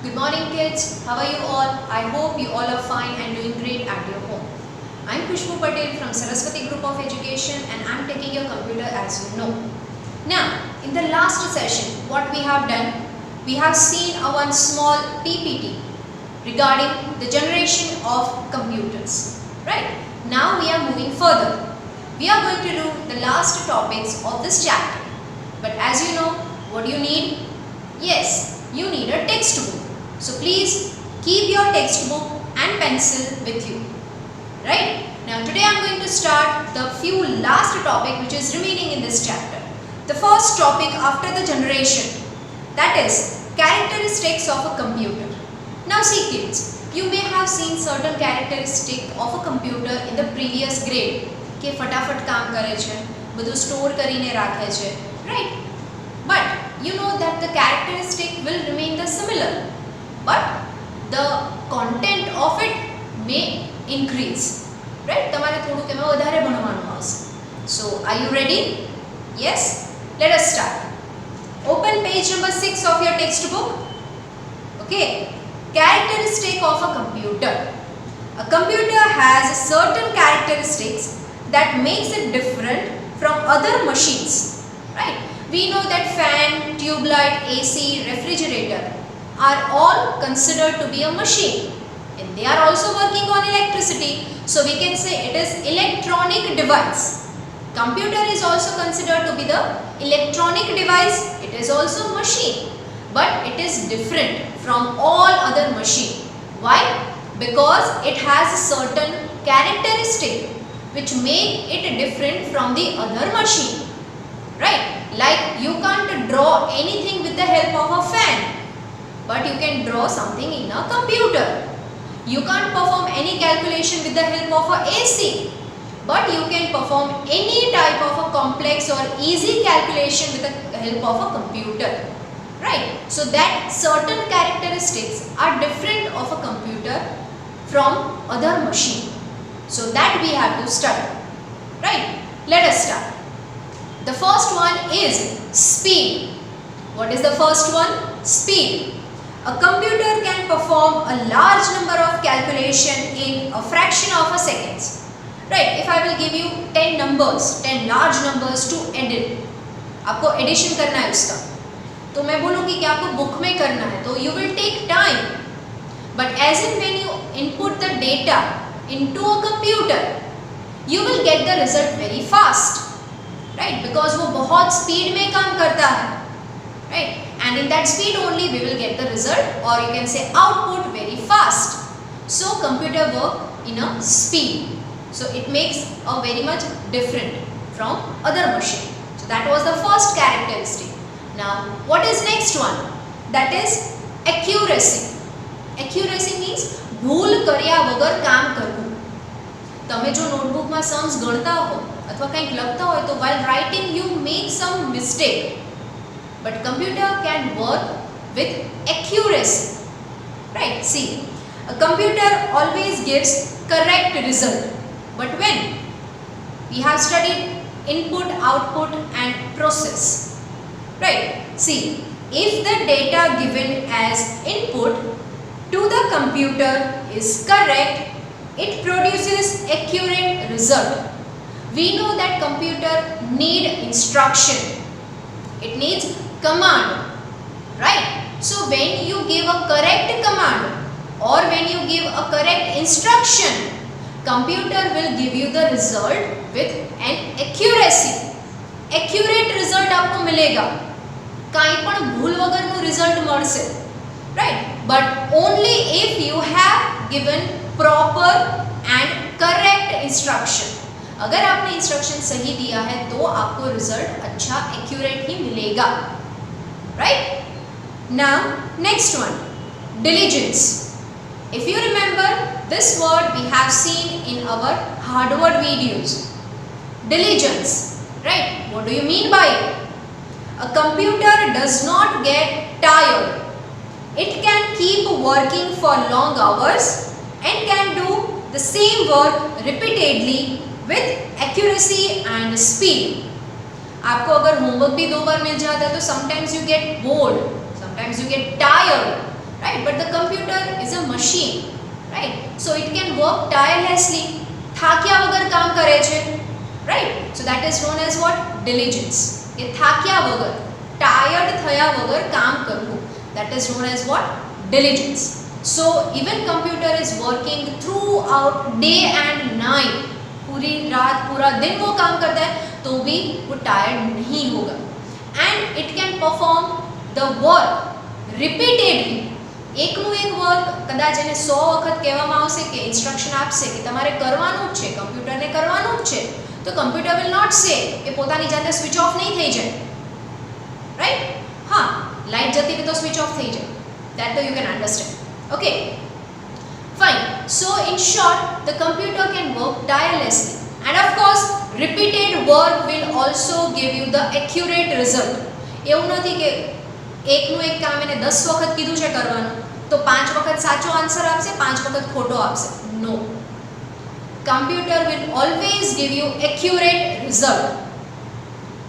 Good morning kids, how are you all? I hope you all are fine and doing great at your home. I am Khushbu Patel from Saraswati Group of Education and I am taking your computer as you know. Now, in the last session, what we have done, we have seen a one small PPT regarding the generation of computers. Right? Now we are moving further. We are going to do the last topics of this chapter. But as you know, what do you need? Yes, you need a textbook. So please keep your textbook and pencil with you. Right? Now today I am going to start the few last topic which is remaining in this chapter. The first topic after the generation, that is characteristics of a computer. Now see kids, you may have seen certain characteristic of a computer in the previous grade કે ફટાફટ કામ કરે છે, બધું store કરીને રાખે છે, right? But you know that the characteristic will remain the similar, but the content of it may increase, right? તમારે થોડુંક એમાં વધારે ભણવાનું આવશે. So are you ready? Yes, let us start. Open page number 6 of your textbook. Okay, characteristic of a computer. A computer has certain characteristics that makes it different from other machines, right? We know that fan, tube light, AC, refrigerator are all considered to be a machine and they are also working on electricity, so we can say it is electronic device. Computer is also considered to be the electronic device, it is also machine, but it is different from all other machine. Why? Because it has certain characteristic which make it different from the other machine, right? Like you can't draw anything with the help of a fan, but you can draw something in a computer. You can't perform any calculation with the help of a AC, but you can perform any type of a complex or easy calculation with the help of a computer, right? So that certain characteristics are different of a computer from other machine. So that we have to study, right? Let us start. The first one is speed. What is the first one? Speed. A computer can perform a large number of calculation in a fraction of a second. Right? If I will give you 10 numbers, 10 large numbers to edit, आपको addition करना है उसका, तो मैं बोलूँगी कि आपको book में करना है, तो you will take time. But as in when you input the data into a computer, you will get the result very fast, right? Because वो बहुत speed में काम करता है, right? And in that speed only we will get the result, or you can say output very fast. So computer work in a speed, so it makes a very much different from other machine. So that was the first characteristic. Now what is next one? That is accuracy. Accuracy means ભૂલ કર્યા વગર કામ કરવું. તમે જો નોટબુકમાં sums ગણતા હો અથવા કંઈક લખતા હોય તો while writing you make some mistake, but computer can work with accuracy, right? See, a computer always gives correct result, but when we have studied input, output and process, right? See, if the data given as input to the computer is correct, it produces accurate result. We know that computer need instruction, it needs command, right? So when you give a correct command or when you give a correct instruction, computer will give you the result with an accuracy. Accurate result आपको मिलेगा, काई पण भूल वगरનું result મળશે, right? But only if you have given proper and correct instruction. अगर आपने instruction सही दिया है तो आपको result अच्छा accurate ही मिलेगा, right? Now next one, diligence. If you remember this word we have seen in our hardware videos. Diligence, right? What do you mean by it? A computer does not get tired. It can keep working for long hours and can do the same work repeatedly with accuracy and speed. आपको अगर homework भी 2 बार मिल जाता है तो sometimes you get bored, sometimes you get tired, right? But the computer is a machine, right? So it can work tirelessly. થાક્યા વગર કામ કરે છે, right? So that is known as what? Diligence. એ થાક્યા વગર, tired થયા વગર કામ કરવું, that is known as what? Diligence. So even computer is working throughout day and night. पूरी रात पूरा दिन वो काम करता है तो भी वो टायर्ड नहीं होगा. And it can perform the work repeatedly. એકનું એક વર્ક કદાચ એને 100 વખત કહેવામાં આવશે કે ઇન્સ્ટ્રક્શન આપશે કે તમારે કરવાનું જ છે, કમ્પ્યુટરને કરવાનું જ છે, તો કમ્પ્યુટર વિલ નોટ સે કે પોતાની જાતે સ્વિચ ઓફ નહીં થઈ જાય, રાઈટ? હા, લાઇટ જતી રહે તો સ્વિચ ઓફ થઈ જાય, that તો you can understand. Okay, fine. So in short, the computer can work tirelessly, and of course repeated work will also give you the accurate result. એવું નથી કે એકનું એક કામ એને 10 વખત કીધું છે કરવાનું તો 5 વખત સાચો આન્સર આપશે, 5 વખત ખોટો આપશે. નો, computer will always give you accurate result,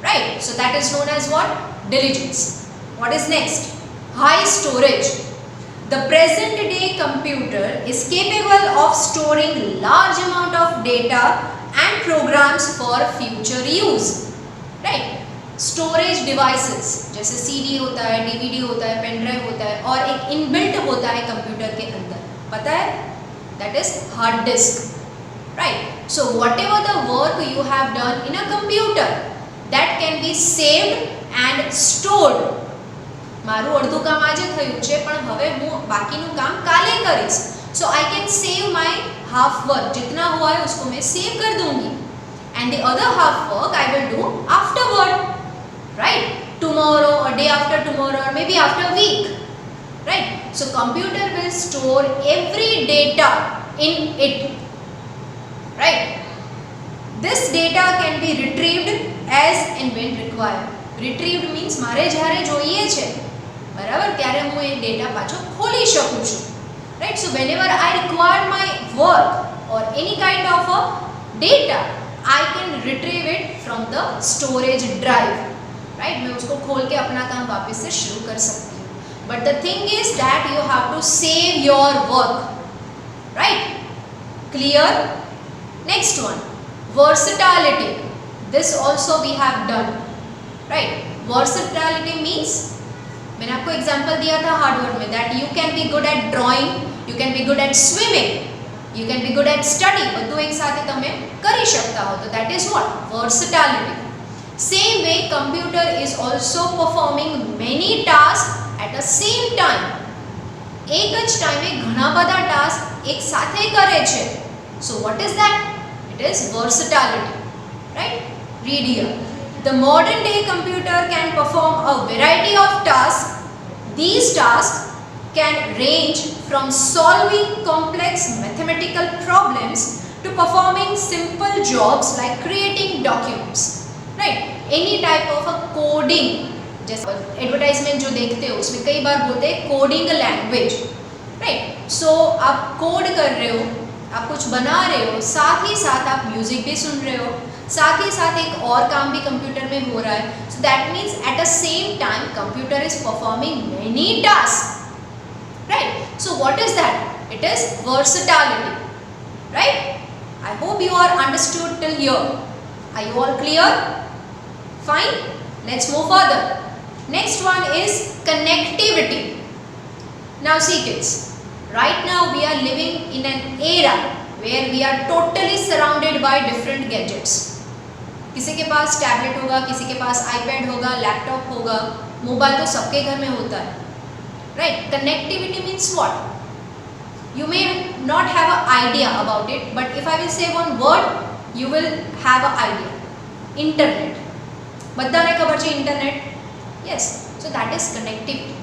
right? So that is known as what? Diligence. What is next? High storage. The present day computer is capable of storing large amount of data and programs for future use, right? Storage devices जैसे CD होता है, DVD होता है, pen drive होता है, और एक inbuilt होता है कंप्यूटर के अंदर, पता है? That is hard disk, right? So whatever the work you have done in a computer that can be saved and stored. મારું અડધું કામ આજે થયું છે પણ હવે હું બાકીનું કામ કાલે કરીશ. So I can save my half work, जितना हुआ है उसको मैं सेव कर दूंगी, and the other half work I will do afterward, right? Tomorrow or day after tomorrow or maybe after a week, right? So computer will store every data in it, right? This data can be retrieved as and when required. Retrieved means મારે જ્યારે જોઈએ છે બરાબર ત્યારે હું એ data પાછો ખોલી શકું છું, right? So whenever I require my work or any kind of a data, I can retrieve it from the storage drive, right? मैं उसको खोल के अपना काम वापस से शुरू कर सकती हूँ. But the thing is that you have to save your work, right? Clear? Next one, versatility. This also we have done, right? Versatility means मैंने आपको एग्जांपल दिया था हार्डवर्क में, that you can be good at drawing, you can be good at swimming, you can be good at study, બધું એક સાથે તમે કરી શકતા હો, તો that is what? Versatility. Same way computer is also performing many tasks at the same time. એક જ ટાઈમે ઘણા બધા ટાસ્ક એક સાથે કરે છે. So what is that? It is versatility, right? Read here. The modern day computer can perform a variety of tasks. These tasks can range from solving complex mathematical problems to performing simple jobs like creating documents, right? Any type of a coding, जैसे advertisement जो देखते हो उसमें कई बार बोलते हैं coding language, right? सो आप code कर रहे हो, आप कुछ बना रहे हो, साथ ही साथ आप म्यूजिक भी सुन रहे हो, साथ ही साथ एक और काम भी कंप्यूटर में हो रहा है. So that means at the same time computer is performing many task, right? So what is that? It is versatility, right? I hope you are understood till here. Are you all clear? Fine. Let's move further. Next one is connectivity. Now see kids, right now we are living in an era where we are totally surrounded by different gadgets. किसी के पास tablet होगा, किसी के पास iPad होगा, laptop होगा, mobile तो सबके घर में होता है, right? Connectivity means what? You may not have an idea about it, but if I will say one word, you will have an idea. Internet. બધાને ખબર છે internet? Yes. So that is connectivity.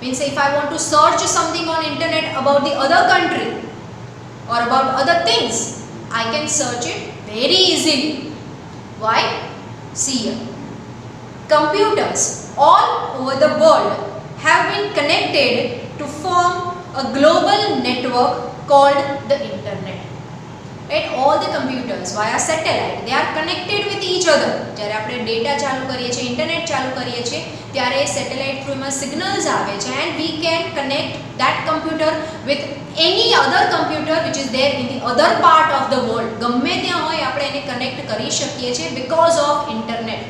Means if I want to search something on internet about the other country or about other things, I can search it very easily. Why? See here. Computers all over the world have been connected to form a global network called the internet. right? All the computers via satellite, they are connected with each other. જ્યારે આપણે data ચાલુ કરીએ છીએ, internet ચાલુ કરીએ છીએ, ત્યારે satellite through એમાં સિગ્નલ્સ આવે છે, and we can connect that computer with any other computer which is there in the other part of the world. ગમે ત્યાં હોય આપણે એને કનેક્ટ કરી શકીએ છીએ because of internet.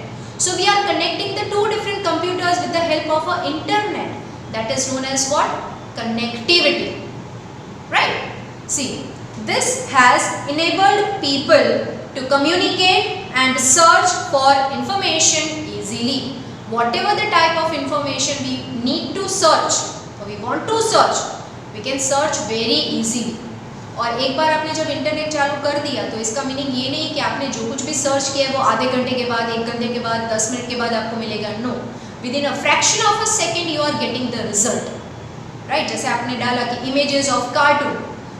So we are connecting the two different computers with the help of a internet. That is known as what? Connectivity. Right? See, this has enabled people to communicate and search for information easily. Whatever the type of information we need to search or we want to search, we can search very easily. और एक बार आपने जब internet चालू कर दिया तो इसका meaning ये नहीं कि आपने जो कुछ भी सर्च किया वो आधे घंटे के बाद, 1 घंटे के बाद, 10 मिनट के बाद आपको मिलेगा. No, within a fraction of a second you are getting the result. Right? जैसे आपने डाला कि images of cartoon,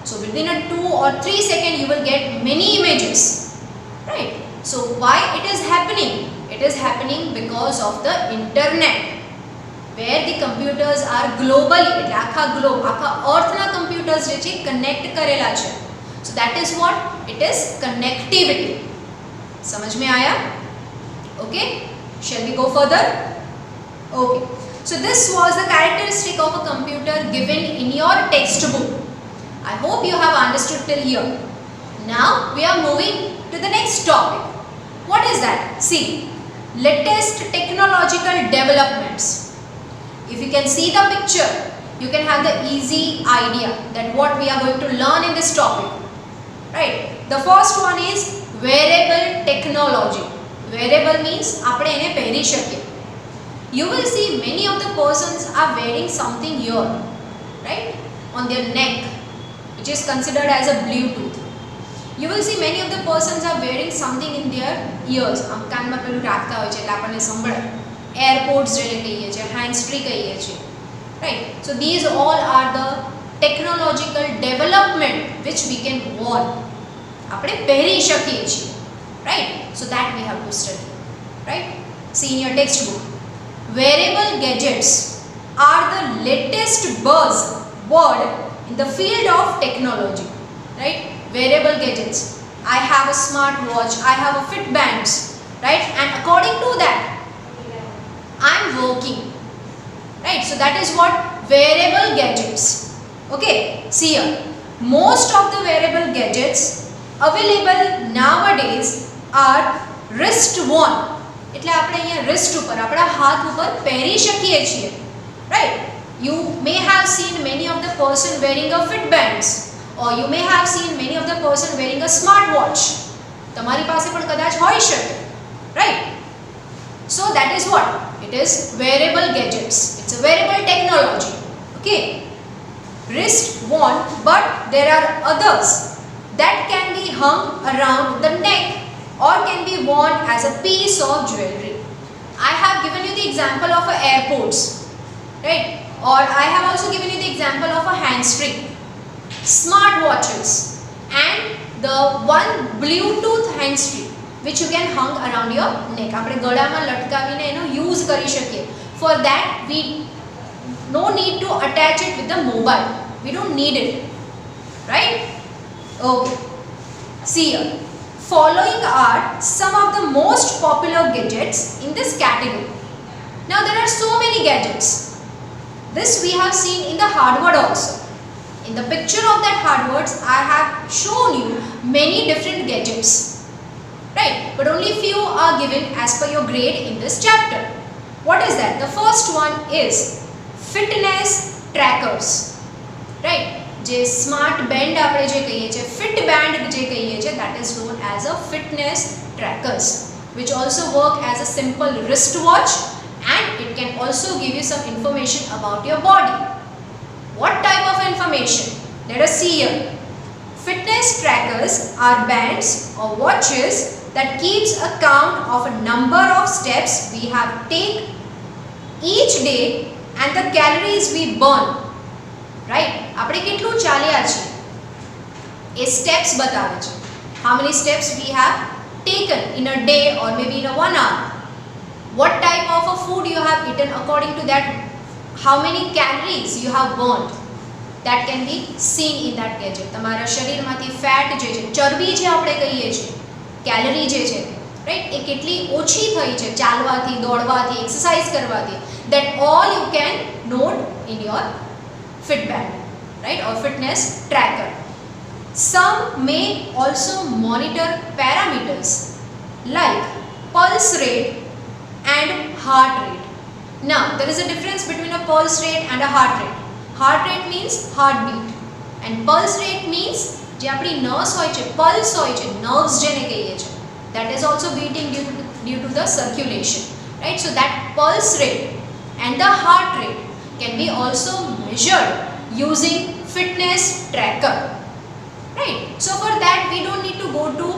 so within a 2 or 3 second you will get many images. Right? So why it is happening? It is happening because of the internet, where the computers are globally, એટલે આખા globe, આખા અર્થના computers જે છે connect કરેલા છે. So that is what it is, connectivity. સમજ में आया? Okay, shall we go further? Okay, so this was the characteristic of a computer given in your textbook. I hope you have understood till here. Now we are moving to the next topic. What is that? See, latest technological developments. If you can see the picture, you can have the easy idea that what we are going to learn in this topic. Right? The first one is wearable technology. Wearable means આપણે એને પહેરી શકીએ. You will see many of the persons are wearing something here, right? On their neck, which is considered as a Bluetooth. You will see many of the persons are wearing something in their ears. આમ કાનમાં પેલું રાખતા હોય છે એટલે આપણને સંભળાય. Airports જેને કહીએ છીએ, hands free કહીએ છીએ. Right? So these all are the technological development which we can wear. આપણે પહેરી શકીએ છીએ. Right? So that we have to study. Right? See in your textbook. Wearable gadgets are the latest buzzword in the field of technology. Right? Wearable gadgets. I have a smartwatch, I have a Fitbands, right? And according to that, I am working. Right? So that is what wearable gadgets. Okay, see here. Most of the wearable gadgets available nowadays are wrist worn. એટલે આપણે અહીંયા wrist ઉપર, આપણા હાથ ઉપર પહેરી શકીએ છીએ. Right? You may have seen many of the person wearing a Fitbands, or you may have seen many of the person wearing a smartwatch. તમારી પાસે પણ કદાચ હોઈ શકે. Right? So that is what? It is wearable gadgets. It's a wearable technology. Okay? Wrist worn, but there are others that can be hung around the neck or can be worn as a piece of jewelry. I have given you the example of a AirPods, right? Or I have also given you the example of a hands-free, smartwatches, and the one Bluetooth hands-free which you can hang around your neck. આપણે ગળામાં લટકાવીને એનો use કરી શકીએ. For that we no need to attach it with the mobile. We don't need it. Right? Okay. See here. Following are some of the most popular gadgets in this category. Now there are so many gadgets. This we have seen in the hardware also. In the picture of that hardware, I have shown you many different gadgets. Right? But only few are given as per your grade in this chapter. What is that? The first one is fitness trackers. Right? જે smart band આપણે જે કહીએ છીએ, fit band જે કહીએ છીએ, that is known as a fitness trackers, which also work as a simple wristwatch, and it can also give you some information about your body. What type of information? Let us see here. Fitness trackers are bands or watches that keeps a count of a number of steps we have take each day and the calories we burn. Right? આપણે કેટલું ચાલ્યા છે એ steps બતાવે છે. How many steps we have taken in a day or maybe in a 1 hour. What type of a food you have eaten, according to that how many calories you have burned. that can be seen in that gadget. તમારા શરીરમાંથી fat જે છે, ચરબી જે આપણે કહીએ છીએ, calorie જે છે, રાઈટ, એ કેટલી ઓછી થઈ છે ચાલવાથી, દોડવાથી, એક્સરસાઇઝ કરવાથી. That all you can note in your Fitband, right, or fitness tracker. Some may also monitor parameters like pulse rate and heart rate. Now, there is a difference between a pulse rate and a heart rate. Heart rate means heartbeat and pulse rate means જે આપણી nerves હોય છે, pulse હોય છે, nerves જેને કહીએ છીએ, that is also beating due to the circulation, right? So that pulse rate and the heart rate can be also measured using fitness tracker, right? So for that we don't need to go to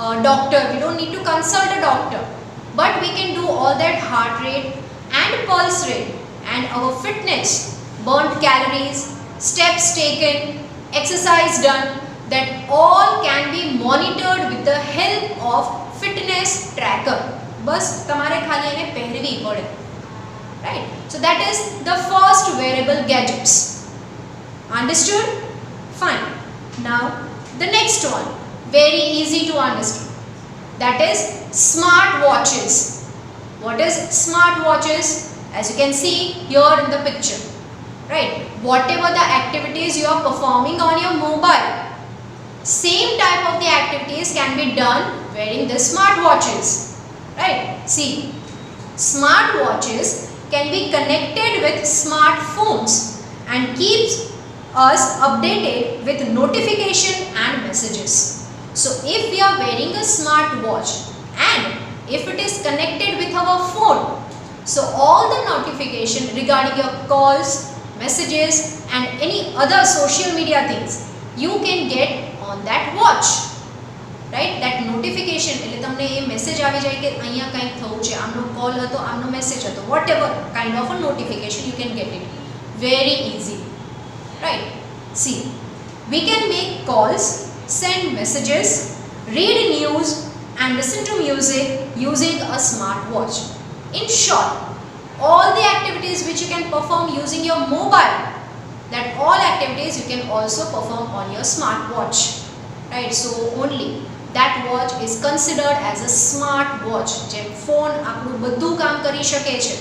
a doctor, we don't need to consult a doctor, but we can do all that heart rate and pulse rate and our fitness, burnt calories, steps taken, exercise done, that all can be monitored with the help of fitness tracker. બસ તમારે ખાલી એને પહેરવી પડે, right? So that is the first wearable gadgets. Understood? Fine. Now the next one, very easy to understand, that is smart watches. What is smart watches? As you can see here in the picture, right, whatever the activities you are performing on your mobile, same type of the activities can be done wearing the smart watches, right? See, smart watches can be connected with smartphones and keeps us updated with notification and messages. So if we are wearing a smart watch and if it is connected with our phone, so all the notification regarding your calls, messages and any other social media things you can get on that watch, right? That notification એટલે તમને એ message આવી જાય કે અહીંયા કંઈક થયું છે, આમનો કોલ હતો, આમનો મેસેજ હતો, whatever kind of a notification you can get it very easy, right? See, we can make calls, send messages, read news and listen to music using a smart watch. In short, all the activities which you can perform using your mobile, that all activities you can also perform on your smart watch, right? So only that watch is considered as a smart watch. જેમ phone આપણું બધું કામ કરી શકે છે,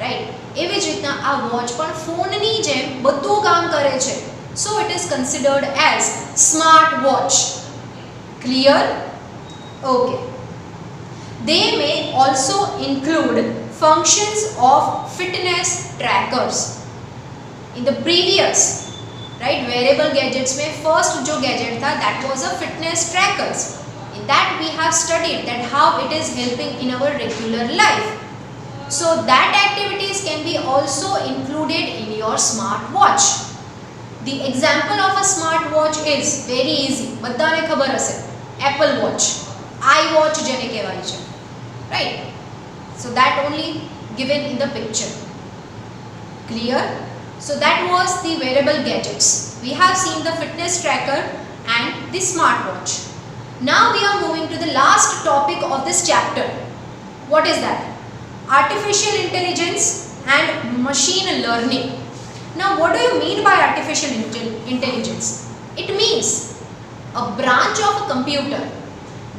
right? એવી જ રીતના આ વોચ પણ ફોનની જેમ બધું કામ કરે છે. So it is considered as smart watch. Clear? Okay. They may also include functions of fitness trackers. In the previous, right, wearable gadgets में first जो gadget था, that was a fitness trackers. In that we have studied that how it is helping in our regular life. So that activities can be also included in your smart watch. The example of a smart watch is very easy. બધાને ખબર હશે, Apple Watch, iWatch જેને કહેવાય છે, right? So that only given in the picture. Clear? So that was the wearable gadgets. We have seen the fitness tracker and the smartwatch. Now we are moving to the last topic of this chapter. What is that? Artificial intelligence and machine learning. Now what do you mean by artificial intelligence? It means a branch of a computer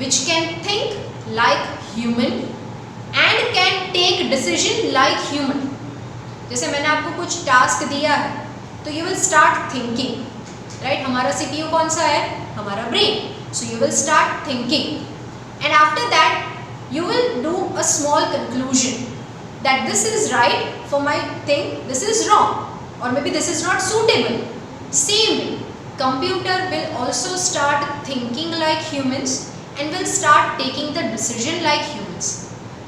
which can think like human and can take decision like human. जैसे मैंने आपको कुछ task दिया है तो you will start thinking, right? हमारा CPU कौन सा है? हमारा brain. So you will start thinking and after that you will do a small conclusion that this is right for my thing, this is wrong, or maybe this is not suitable. Same way, computer will also start thinking like humans and will start taking the decision like humans.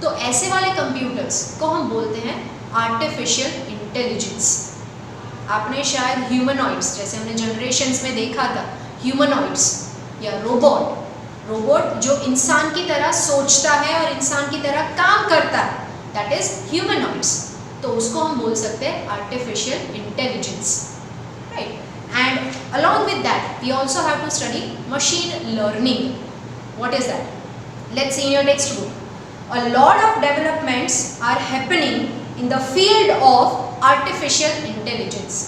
तो ऐसे वाले computers को हम बोलते हैं artificial intelligence. आपने शायद humanoids, जैसे हमने जनरेशन्स में देखा था, ह्यूमनॉइड्स या रोबोट जो इंसान की तरह सोचता है और इंसान की तरह काम करता है, दैट इज ह्यूमनॉइड्स. तो उसको हम बोल सकते हैं artificial intelligence, right? And along with that we also have to study machine learning. What is that? Let's see in your text book. A lot of developments are happening in the field of artificial intelligence.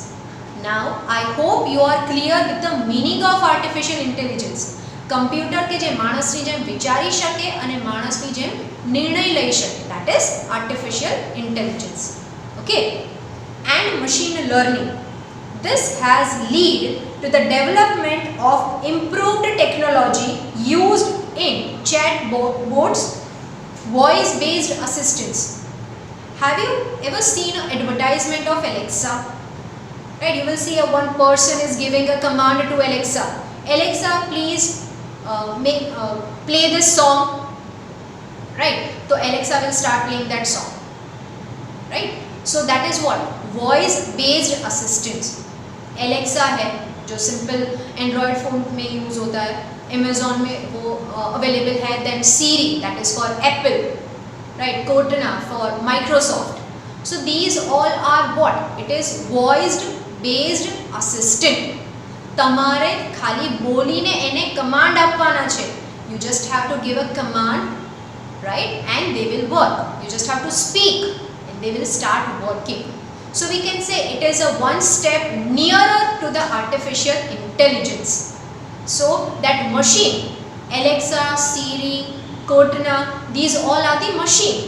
Now I hope you are clear with the meaning of artificial intelligence. Computer કે જે માણસની જેમ વિચારી શકે અને માણસની જેમ નિર્ણય લઈ શકે, that is artificial intelligence. Okay, and machine learning. This has led to the development of improved technology used in chatbots, voice-based assistants. Have you ever seen an advertisement of Alexa? Right, you will see one person is giving a command to Alexa. Alexa, please play this song. Right, so Alexa will start playing that song. Right, so that is what voice-based assistants. Alexa है जो simple android phone में use होता है, Amazon में वो available है. Then Siri, that is for Apple. Right, Cortana for Microsoft. So these all are what, it is voiced based assistant. તમારે ખાલી બોલીને એને કમાન્ડ આપવાના છે. You just have to give a command, right, and they will work. You just have to speak and they will start working. So we can say it is a one step nearer to the artificial intelligence. So that machine, Alexa, Siri, Cortana, these all are the machine,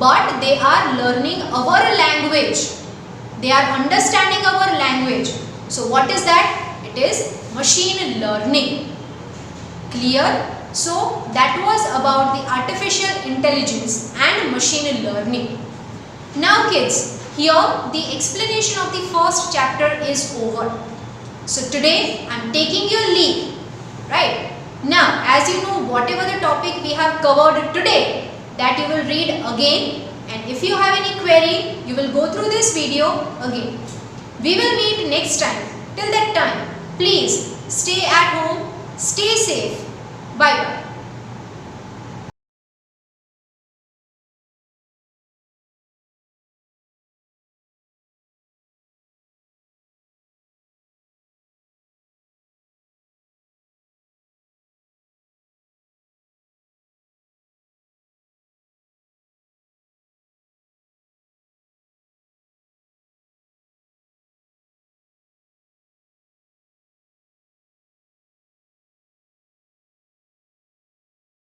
but they are learning our language. They are understanding our language. So what is that? It is machine learning. Clear? So that was about the artificial intelligence and machine learning. Now kids, here the explanation of the first chapter is over. So today I am taking your leave. Right? Now as you know, whatever the topic we have covered today, that you will read again, and if you have any query, you will go through this video again. We will meet next time. Till that time, please stay at home, stay safe. Bye bye.